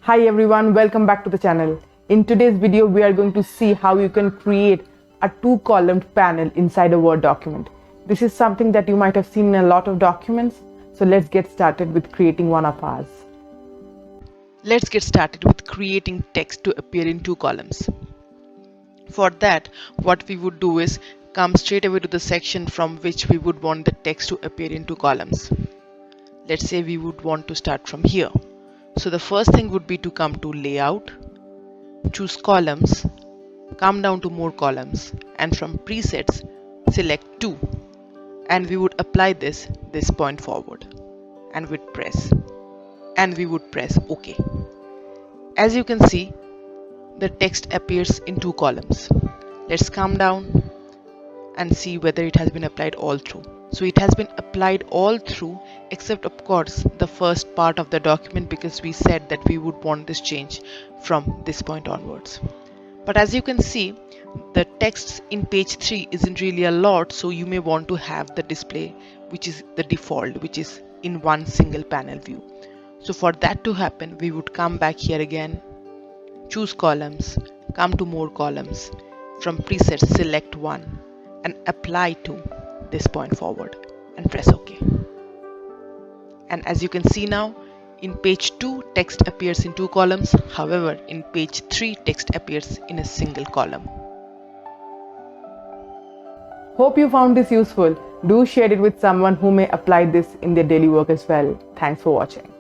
Hi everyone, welcome back to the channel. In today's video, we are going to see how you can create a two-columned panel inside a Word document. This is something that you might have seen in a lot of documents. So let's get started with creating one of ours. Let's get started with creating text to appear in two columns. For that, what we would do is come straight away to the section from which we would want the text to appear in two columns. Let's say we would want to start from here. So the first thing would be to come to Layout, choose Columns, come down to More Columns, and from Presets, select 2. And we would apply this point forward. And we would press OK. As you can see, the text appears in two columns. Let's come down and see whether it has been applied all through. So it has been applied all through, except of course the first part of the document, because we said that we would want this change from this point onwards. But as you can see, the text in page 3 isn't really a lot, so you may want to have the display which is the default, which is in one single panel view. So for that to happen, we would come back here again, choose Columns, come to More Columns, from Presets select 1 and apply to this point forward and press OK. And as you can see now, in page 2 text appears in two columns, however in page 3 text appears in a single column. Hope you found this useful. Do share it with someone who may apply this in their daily work as well. Thanks for watching.